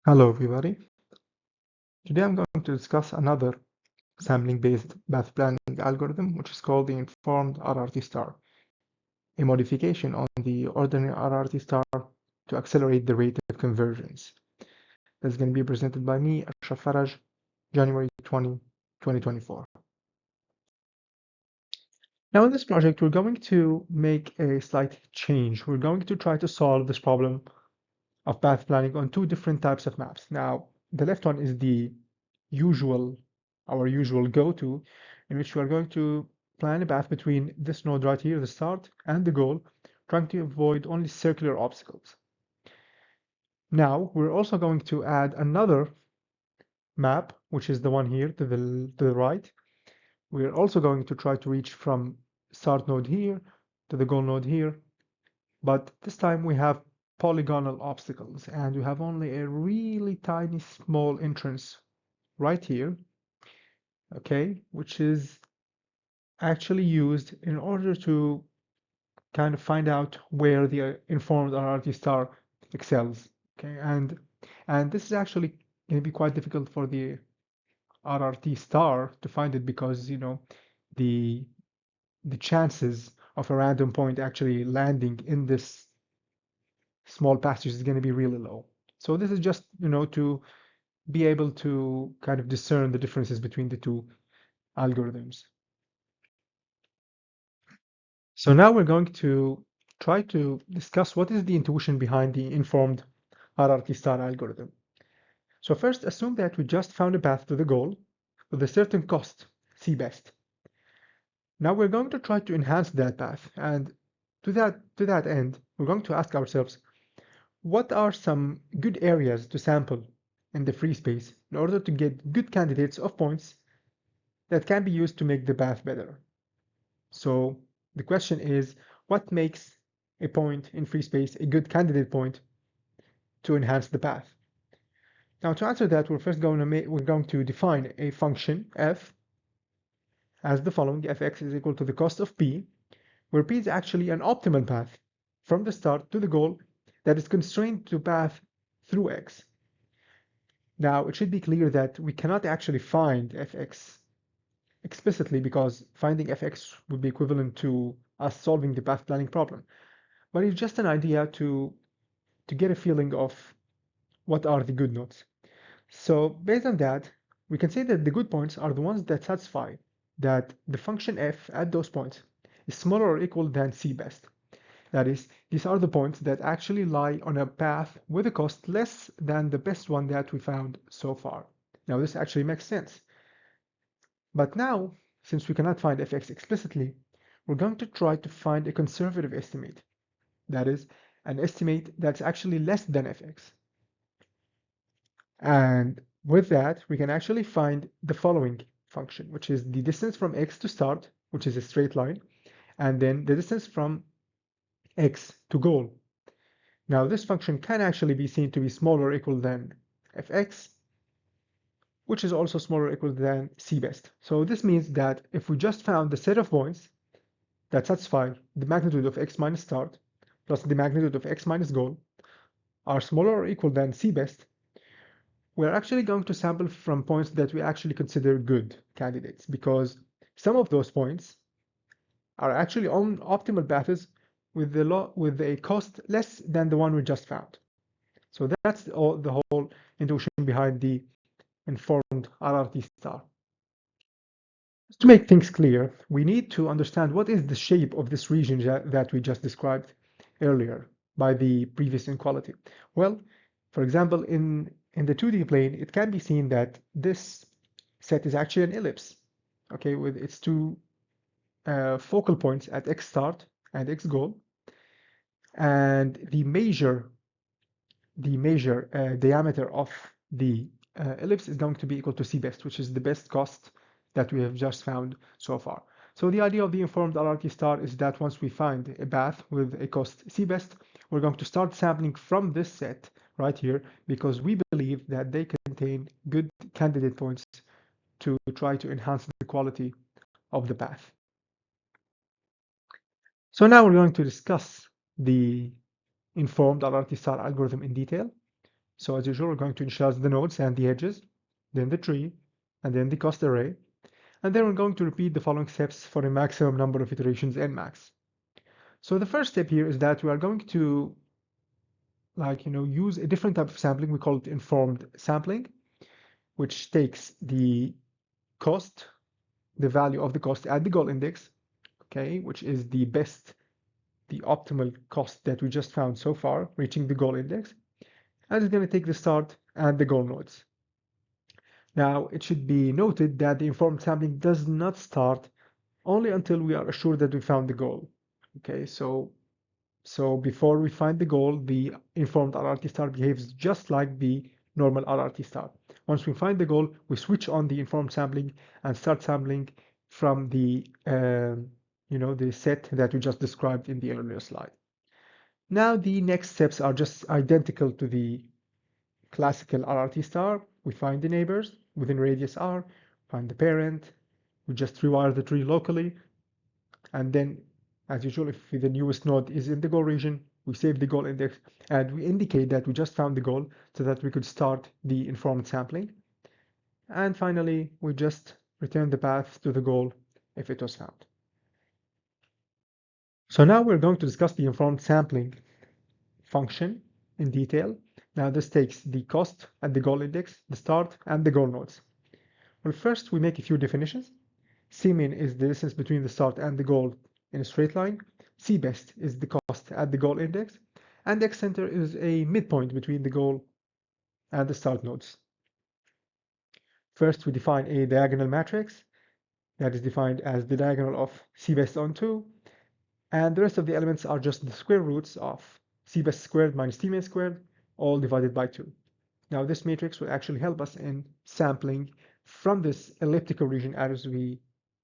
Hello everybody. Today I'm going to discuss another sampling-based path planning algorithm, which is called the informed RRT star, a modification on the ordinary RRT star to accelerate the rate of convergence. That's going to be presented by me, Ashraf Faraj, January 20, 2024. Now in this project, we're going to make a slight change. We're going to try to solve this problem of path planning on two different types of maps. Now, the left one is our usual go-to, in which we are going to plan a path between this node right here, the start, and the goal, trying to avoid only circular obstacles. Now, we're also going to add another map, which is the one here to the right. We're also going to try to reach from start node here to the goal node here, but this time we have polygonal obstacles, and we have only a really tiny small entrance right here, okay, which is actually used in order to kind of find out where the informed RRT star excels, okay, and this is actually going to be quite difficult for the RRT star to find it because the the chances of a random point actually landing in this small passage is going to be really low. So this is just, to be able to kind of discern the differences between the two algorithms. So now we're going to try to discuss what is the intuition behind the informed RRT star algorithm. So first, assume that we just found a path to the goal with a certain cost, C best. Now we're going to try to enhance that path, and to that end, we're going to ask ourselves, what are some good areas to sample in the free space in order to get good candidates of points that can be used to make the path better? So the question is, what makes a point in free space a good candidate point to enhance the path? Now to answer that, we're going to define a function f as the following: fx is equal to the cost of p, where p is actually an optimal path from the start to the goal that is constrained to path through x. Now, it should be clear that we cannot actually find fx explicitly because finding fx would be equivalent to us solving the path planning problem. But it's just an idea to get a feeling of what are the good nodes. So based on that, we can say that the good points are the ones that satisfy that the function f at those points is smaller or equal than c best. That is, these are the points that actually lie on a path with a cost less than the best one that we found so far. Now this actually makes sense. But now, since we cannot find fx explicitly, we're going to try to find a conservative estimate. That is, an estimate that's actually less than fx. And with that, we can actually find the following function, which is the distance from x to start, which is a straight line, and then the distance from x to goal. Now, this function can actually be seen to be smaller or equal than fx, which is also smaller or equal than c best. So this means that if we just found the set of points that satisfy the magnitude of x minus start plus the magnitude of x minus goal are smaller or equal than c best, we're actually going to sample from points that we actually consider good candidates, because some of those points are actually on optimal paths with a cost less than the one we just found. So that's the whole intuition behind the informed RRT star. Just to make things clear, we need to understand what is the shape of this region that we just described earlier by the previous inequality. Well, for example, in the 2D plane, it can be seen that this set is actually an ellipse, okay, with its two focal points at x start and x goal, and the major diameter of the ellipse is going to be equal to c best, which is the best cost that we have just found so far. So the idea of the informed RRT star is that once we find a path with a cost c best, we're going to start sampling from this set right here, because we believe that they contain good candidate points to try to enhance the quality of the path. So now we're going to discuss the informed RRT star algorithm in detail. So as usual, we're going to initialize the nodes and the edges, then the tree, and then the cost array. And then we're going to repeat the following steps for a maximum number of iterations n max. So the first step here is that we are going to use a different type of sampling. We call it informed sampling, which takes the cost, the value of the cost at the goal index, okay, which is the optimal cost that we just found so far, reaching the goal index, and it's going to take the start and the goal nodes. Now, it should be noted that the informed sampling does not start only until we are assured that we found the goal. Okay, so before we find the goal, the informed RRT star behaves just like the normal RRT star. Once we find the goal, we switch on the informed sampling and start sampling from the the set that we just described in the earlier slide. Now the next steps are just identical to the classical RRT star. We find the neighbors within radius r, find the parent, we just rewire the tree locally, and then, as usual, if the newest node is in the goal region, we save the goal index and we indicate that we just found the goal so that we could start the informed sampling. And finally, we just return the path to the goal if it was found. So now we're going to discuss the informed sampling function in detail. Now this takes the cost at the goal index, the start, and the goal nodes. Well, first we make a few definitions. Cmin is the distance between the start and the goal in a straight line. Cbest is the cost at the goal index. And xcenter is a midpoint between the goal and the start nodes. First, we define a diagonal matrix that is defined as the diagonal of cbest on 2. And the rest of the elements are just the square roots of cbest squared minus tmin squared, all divided by 2. Now this matrix will actually help us in sampling from this elliptical region as we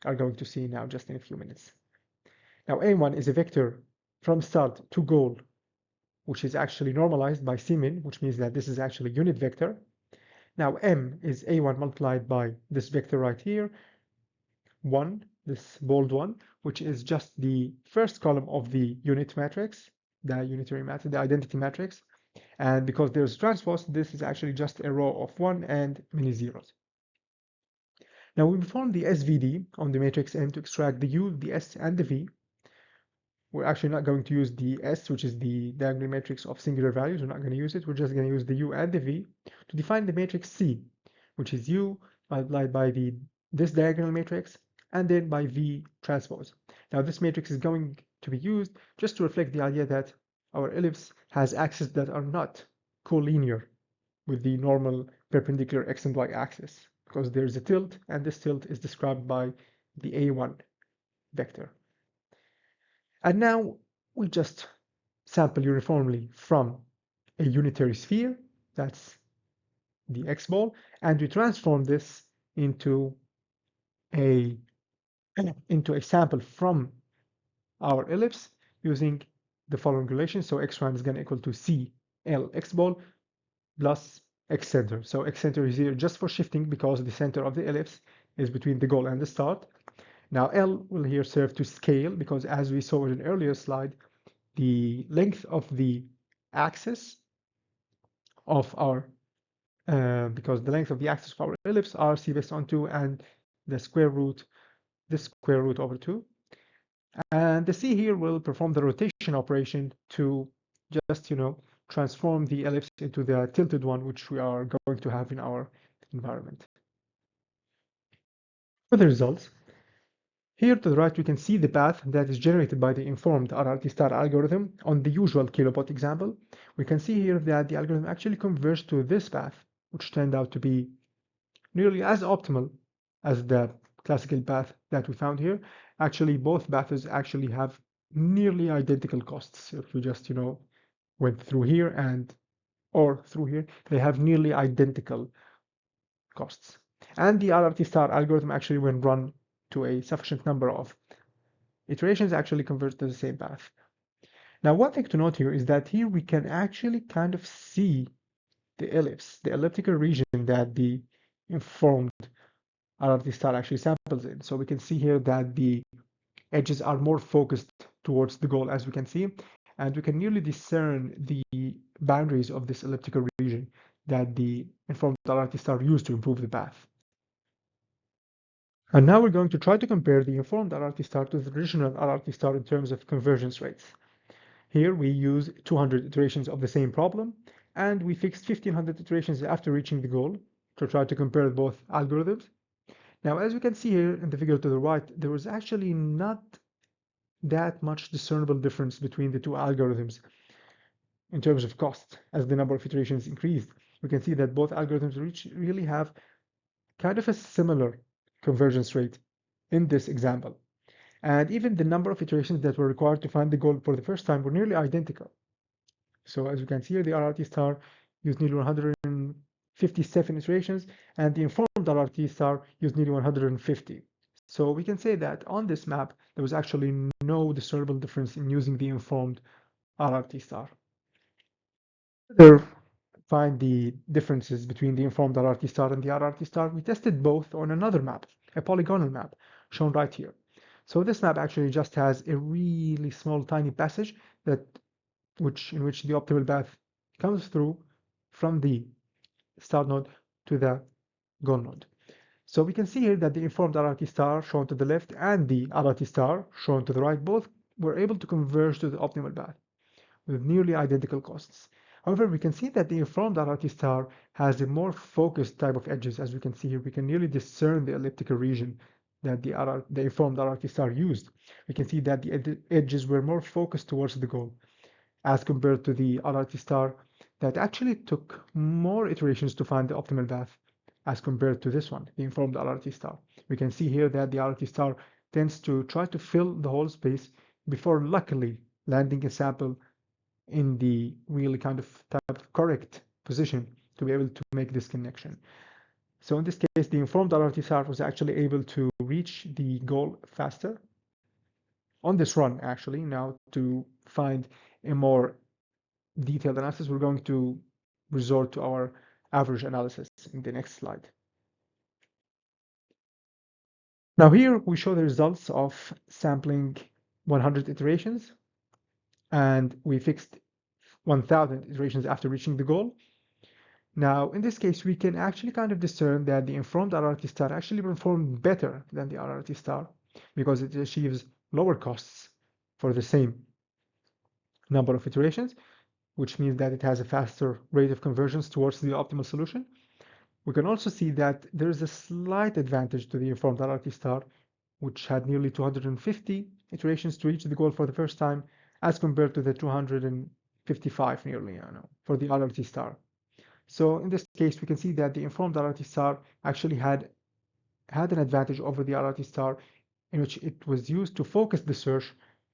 are going to see now just in a few minutes. Now A1 is a vector from start to goal, which is actually normalized by Cmin, which means that this is actually a unit vector. Now M is A1 multiplied by this vector right here, 1, this bold one, which is just the first column of the unit matrix, the unitary matrix, the identity matrix. And because there's transpose, this is actually just a row of 1 and many zeros. Now we perform the SVD on the matrix M to extract the U, the S, and the V. We're actually not going to use the S, which is the diagonal matrix of singular values. We're not going to use it. We're just going to use the U and the V to define the matrix C, which is U multiplied by this diagonal matrix and then by V transpose. Now this matrix is going to be used just to reflect the idea that our ellipse has axes that are not collinear with the normal perpendicular x and y axis, because there's a tilt, and this tilt is described by the A1 vector. And now we just sample uniformly from a unitary sphere, that's the x ball, and we transform this into a sample from our ellipse using the following relation. So x1 is going to equal to CL x ball plus x center. So x center is here just for shifting because the center of the ellipse is between the goal and the start. Now L will here serve to scale because, as we saw in an earlier slide, the length of the axis of our because the length of the axis of our ellipse are c based on 2 and the square root over 2. And the C here will perform the rotation operation to just, transform the ellipse into the tilted one, which we are going to have in our environment. For the results, here to the right, we can see the path that is generated by the informed RRT star algorithm on the usual kilobot example. We can see here that the algorithm actually converges to this path, which turned out to be nearly as optimal as the classical path that we found here. Actually, both paths actually have nearly identical costs. If we just, went through here or through here, they have nearly identical costs. And the RRT star algorithm actually, when run to a sufficient number of iterations, actually converts to the same path. Now, one thing to note here is that here we can actually kind of see the ellipse, the elliptical region that the informed RRT star actually samples in. So we can see here that the edges are more focused towards the goal, as we can see, and we can nearly discern the boundaries of this elliptical region. that the informed RRT star used to improve the path. And now we're going to try to compare the informed RRT star to the traditional RRT star in terms of convergence rates. Here we use 200 iterations of the same problem, and we fixed 1500 iterations after reaching the goal to try to compare both algorithms. Now, as you can see here in the figure to the right, there was actually not that much discernible difference between the two algorithms in terms of cost as the number of iterations increased. We can see that both algorithms really have kind of a similar convergence rate in this example. And even the number of iterations that were required to find the goal for the first time were nearly identical. So as you can see here, the RRT star used nearly 157 iterations, and the informed RRT star used nearly 150. So we can say that on this map, there was actually no discernible difference in using the informed RRT star. To find the differences between the informed RRT star and the RRT star, we tested both on another map, a polygonal map, shown right here. So this map actually just has a really small, tiny passage in which the optimal path comes through from the start node to the goal node. So we can see here that the informed RRT star shown to the left and the RRT star shown to the right both were able to converge to the optimal path with nearly identical costs. However, we can see that the informed RRT star has a more focused type of edges. As we can see here, we can nearly discern the elliptical region that the informed RRT star used. We can see that the edges were more focused towards the goal, as compared to the RRT star that actually took more iterations to find the optimal path, as compared to this one, the informed RRT star. We can see here that the RRT star tends to try to fill the whole space before luckily landing a sample in the really kind of type of correct position to be able to make this connection. So in this case, the informed RRT star was actually able to reach the goal faster on this run, actually. Now, to find a more detailed analysis, we're going to resort to our average analysis in the next slide. Now here we show the results of sampling 100 iterations, and we fixed 1000 iterations after reaching the goal. Now, in this case, we can actually kind of discern that the informed RRT star actually performed better than the RRT star because it achieves lower costs for the same number of iterations, which means that it has a faster rate of convergence towards the optimal solution. We can also see that there is a slight advantage to the informed RRT star, which had nearly 250 iterations to reach the goal for the first time, as compared to the 255 nearly, for the RRT star. So in this case, we can see that the informed RRT star actually had an advantage over the RRT star, in which it was used to focus the search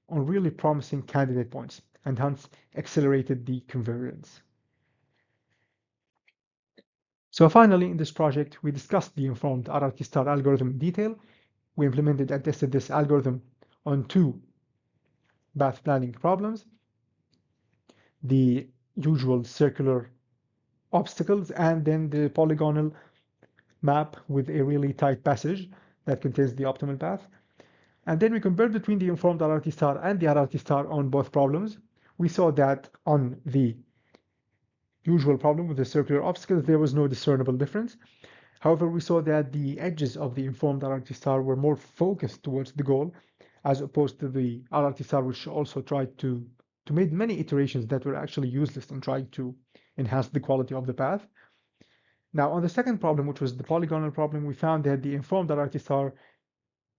on really promising candidate points, and hence accelerated the convergence. So finally, in this project, we discussed the informed RRT star algorithm in detail. We implemented and tested this algorithm on 2 path planning problems: the usual circular obstacles and then the polygonal map with a really tight passage that contains the optimal path. And then we compared between the informed RRT star and the RRT star on both problems. We saw that on the usual problem with the circular obstacles, there was no discernible difference. However, we saw that the edges of the informed RRT star were more focused towards the goal, as opposed to the RRT star, which also tried to make many iterations that were actually useless in trying to enhance the quality of the path. Now, on the second problem, which was the polygonal problem, we found that the informed RRT star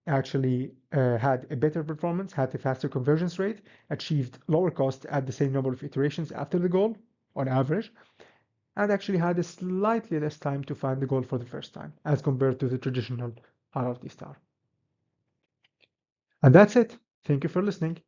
actually had a better performance, had a faster convergence rate, achieved lower cost at the same number of iterations after the goal, on average, and actually had a slightly less time to find the goal for the first time, as compared to the traditional RRT star. And that's it. Thank you for listening.